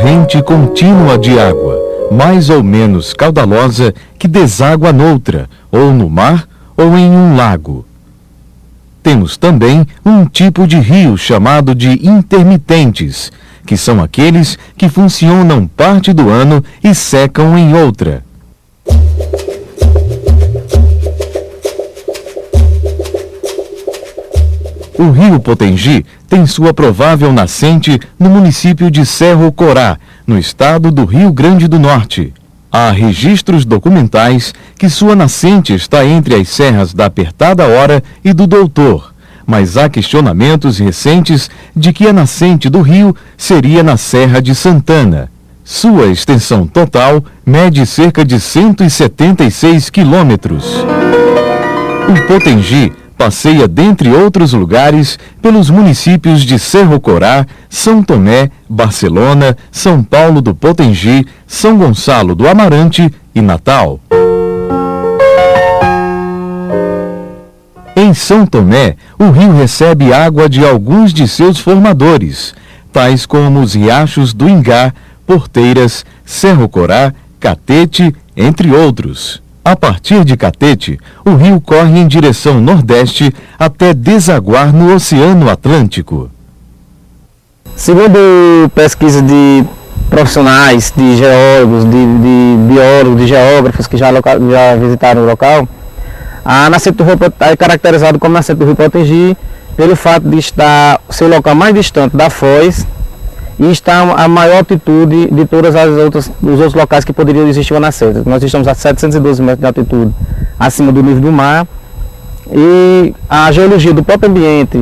corrente contínua de água, mais ou menos caudalosa, que deságua noutra, ou no mar, ou em um lago. Temos também um tipo de rio chamado de intermitentes, que são aqueles que funcionam parte do ano e secam em outra. O rio Potengi tem sua provável nascente no município de Cerro Corá, no estado do Rio Grande do Norte. Há registros documentais que sua nascente está entre as serras da Apertada Hora e do Doutor, mas há questionamentos recentes de que a nascente do rio seria na Serra de Santana. Sua extensão total mede cerca de 176 quilômetros. O Potengi passeia, dentre outros lugares, pelos municípios de Cerro Corá, São Tomé, Barcelona, São Paulo do Potengi, São Gonçalo do Amarante e Natal. Em São Tomé, o rio recebe água de alguns de seus formadores, tais como os riachos do Ingá, Porteiras, Cerro Corá, Catete, entre outros. A partir de Catete, o rio corre em direção nordeste até desaguar no Oceano Atlântico. Segundo pesquisa de profissionais, de geólogos, de biólogos, de geógrafos que já visitaram o local, a nascente do rio é caracterizado como nascente do rio Potengi pelo fato de ser o local mais distante da foz e está a maior altitude de todos os outros locais que poderiam existir uma nascente. Nós estamos a 712 metros de altitude acima do nível do mar e a geologia do próprio ambiente,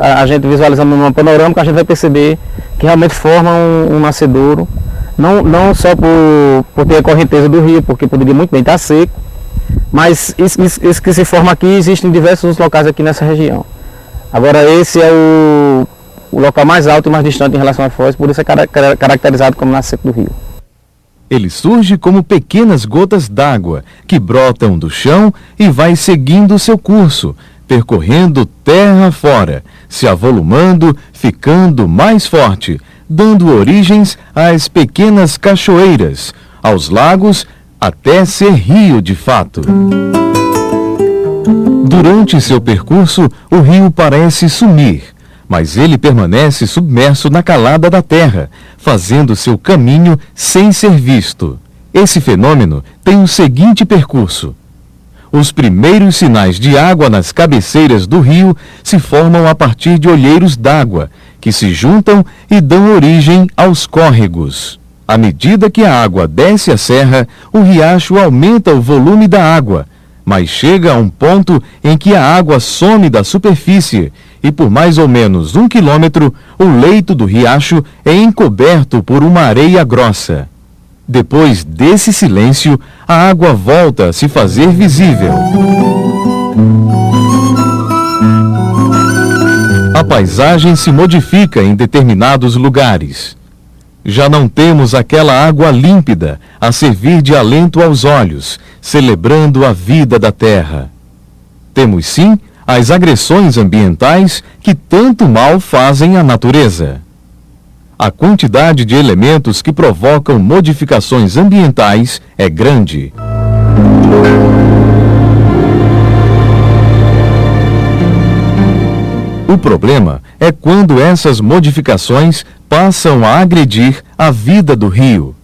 a gente visualizando numa panorâmica, a gente vai perceber que realmente forma um nascedouro, não só por ter a correnteza do rio, porque poderia muito bem estar seco, mas isso que se forma aqui existe em diversos locais aqui nessa região. Agora esse é o local mais alto e mais distante em relação à foz, por isso é caracterizado como nascente do rio. Ele surge como pequenas gotas d'água que brotam do chão e vai seguindo seu curso, percorrendo terra fora, se avolumando, ficando mais forte, dando origens às pequenas cachoeiras, aos lagos, até ser rio de fato. Durante seu percurso, o rio parece sumir, mas ele permanece submerso na calada da terra, fazendo seu caminho sem ser visto. Esse fenômeno tem o seguinte percurso. Os primeiros sinais de água nas cabeceiras do rio se formam a partir de olheiros d'água, que se juntam e dão origem aos córregos. À medida que a água desce a serra, o riacho aumenta o volume da água, mas chega a um ponto em que a água some da superfície e por mais ou menos 1 quilômetro, o leito do riacho é encoberto por uma areia grossa. Depois desse silêncio, a água volta a se fazer visível. A paisagem se modifica em determinados lugares. Já não temos aquela água límpida a servir de alento aos olhos, celebrando a vida da terra. Temos sim as agressões ambientais que tanto mal fazem à natureza. A quantidade de elementos que provocam modificações ambientais é grande. O problema é quando essas modificações passam a agredir a vida do rio.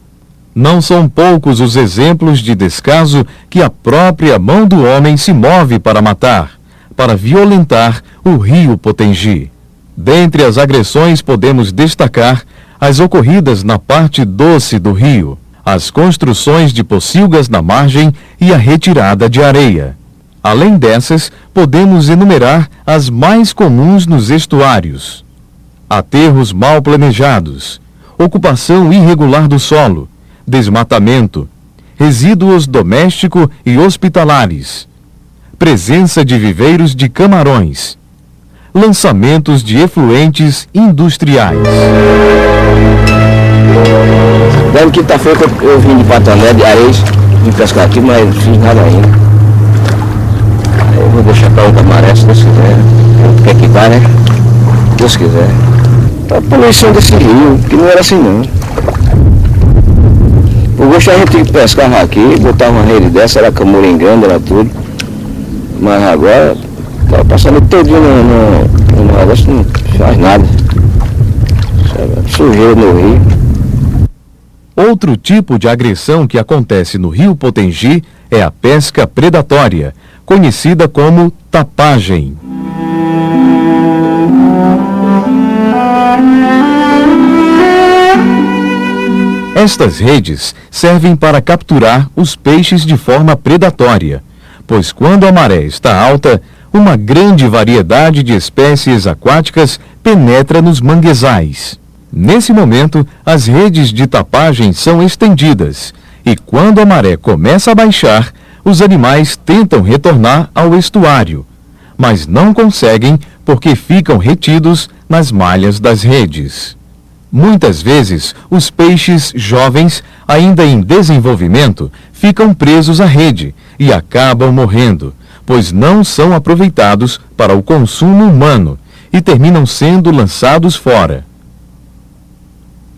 Não são poucos os exemplos de descaso que a própria mão do homem se move para matar, para violentar o rio Potengi. Dentre as agressões podemos destacar as ocorridas na parte doce do rio, as construções de pocilgas na margem e a retirada de areia. Além dessas, podemos enumerar as mais comuns nos estuários: aterros mal planejados, ocupação irregular do solo, desmatamento, resíduos doméstico e hospitalares, presença de viveiros de camarões, lançamentos de efluentes industriais. Desde quinta-feira eu vim de Patané, de Areia, vim pescar aqui, mas não fiz nada ainda. Eu vou deixar para outra maré, se Deus quiser. Quer que vá, né? Deus quiser. A poluição desse rio, que não era assim não. O gosto a gente pescava aqui, botava uma rede dessa, era camurengando, era tudo. Mas agora, tá passando todinho no negócio, não faz nada. Sujeira no rio. Outro tipo de agressão que acontece no rio Potengi é a pesca predatória, conhecida como tapagem. Estas redes servem para capturar os peixes de forma predatória, pois quando a maré está alta, uma grande variedade de espécies aquáticas penetra nos manguezais. Nesse momento, as redes de tapagem são estendidas e quando a maré começa a baixar, os animais tentam retornar ao estuário, mas não conseguem porque ficam retidos nas malhas das redes. Muitas vezes, os peixes jovens, ainda em desenvolvimento, ficam presos à rede e acabam morrendo, pois não são aproveitados para o consumo humano e terminam sendo lançados fora.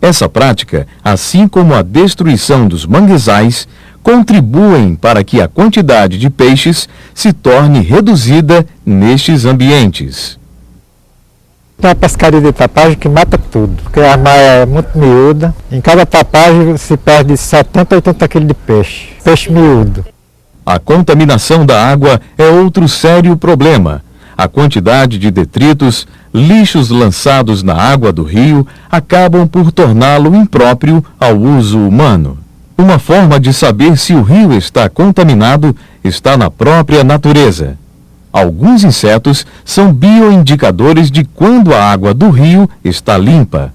Essa prática, assim como a destruição dos manguezais, contribuem para que a quantidade de peixes se torne reduzida nestes ambientes. Tem a pescaria de tapagem que mata tudo, porque a maré é muito miúda. Em cada tapagem se perde 70 a 80 quilos de peixe, peixe miúdo. A contaminação da água é outro sério problema. A quantidade de detritos, lixos lançados na água do rio acabam por torná-lo impróprio ao uso humano. Uma forma de saber se o rio está contaminado está na própria natureza. Alguns insetos são bioindicadores de quando a água do rio está limpa.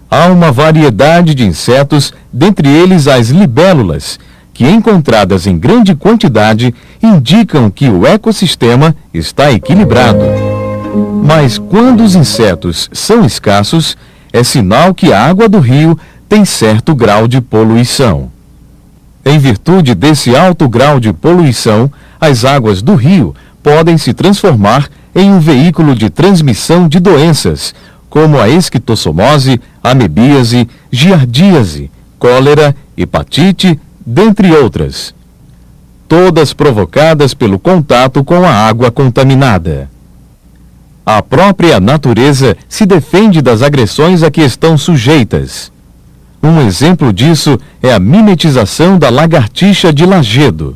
Há uma variedade de insetos, dentre eles as libélulas, que encontradas em grande quantidade indicam que o ecossistema está equilibrado. Mas quando os insetos são escassos, é sinal que a água do rio tem certo grau de poluição. Em virtude desse alto grau de poluição, as águas do rio podem se transformar em um veículo de transmissão de doenças, como a esquistossomose, amebíase, giardíase, cólera, hepatite, dentre outras. Todas provocadas pelo contato com a água contaminada. A própria natureza se defende das agressões a que estão sujeitas. Um exemplo disso é a mimetização da lagartixa de Lagedo.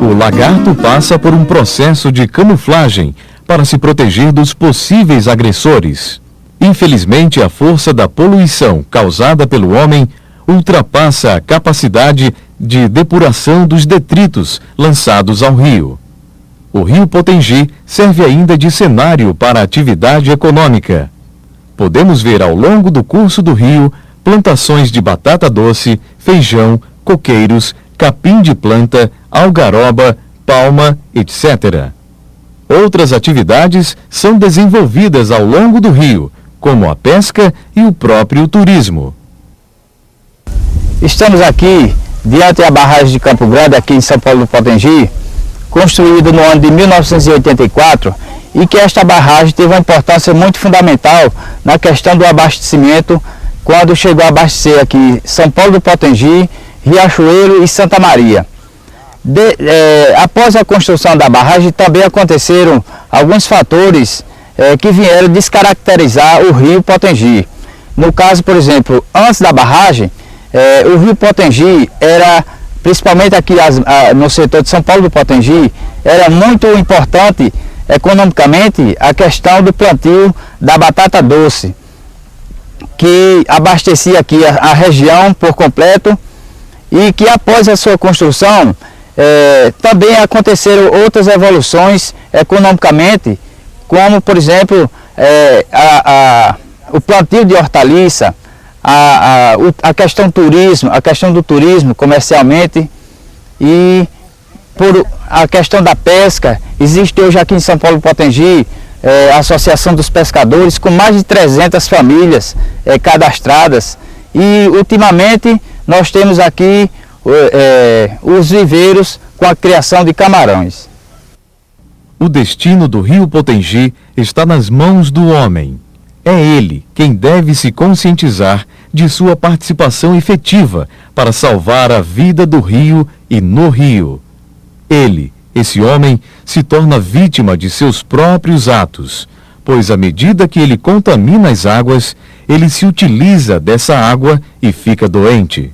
O lagarto passa por um processo de camuflagem para se proteger dos possíveis agressores. Infelizmente, a força da poluição causada pelo homem ultrapassa a capacidade de depuração dos detritos lançados ao rio. O rio Potengi serve ainda de cenário para a atividade econômica. Podemos ver ao longo do curso do rio plantações de batata doce, feijão, coqueiros, capim de planta, algaroba, palma, etc. Outras atividades são desenvolvidas ao longo do rio, como a pesca e o próprio turismo. Estamos aqui diante da barragem de Campo Grande, aqui em São Paulo do Potengi, construída no ano de 1984, e que esta barragem teve uma importância muito fundamental na questão do abastecimento, quando chegou a abastecer aqui São Paulo do Potengi, Riachuelo e Santa Maria. Após a construção da barragem, também aconteceram alguns fatores que vieram descaracterizar o rio Potengi. No caso, por exemplo, antes da barragem, o rio Potengi era, principalmente aqui no setor de São Paulo do Potengi, era muito importante economicamente a questão do plantio da batata doce, que abastecia aqui a região por completo, e que após a sua construção também aconteceram outras evoluções economicamente, como por exemplo o plantio de hortaliça, a questão do turismo comercialmente, e por a questão da pesca. Existe hoje aqui em São Paulo Potengi a Associação dos Pescadores, com mais de 300 famílias cadastradas, e ultimamente nós temos aqui os viveiros com a criação de camarões. O destino do rio Potengi está nas mãos do homem. É ele quem deve se conscientizar de sua participação efetiva para salvar a vida do rio e no rio. Ele, esse homem, se torna vítima de seus próprios atos, pois à medida que ele contamina as águas, ele se utiliza dessa água e fica doente.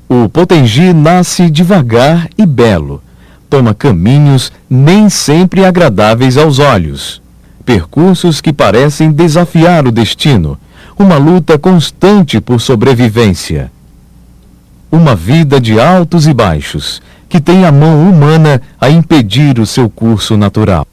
O Potengi nasce devagar e belo. Toma caminhos nem sempre agradáveis aos olhos. Percursos que parecem desafiar o destino. Uma luta constante por sobrevivência. Uma vida de altos e baixos, que tem a mão humana a impedir o seu curso natural.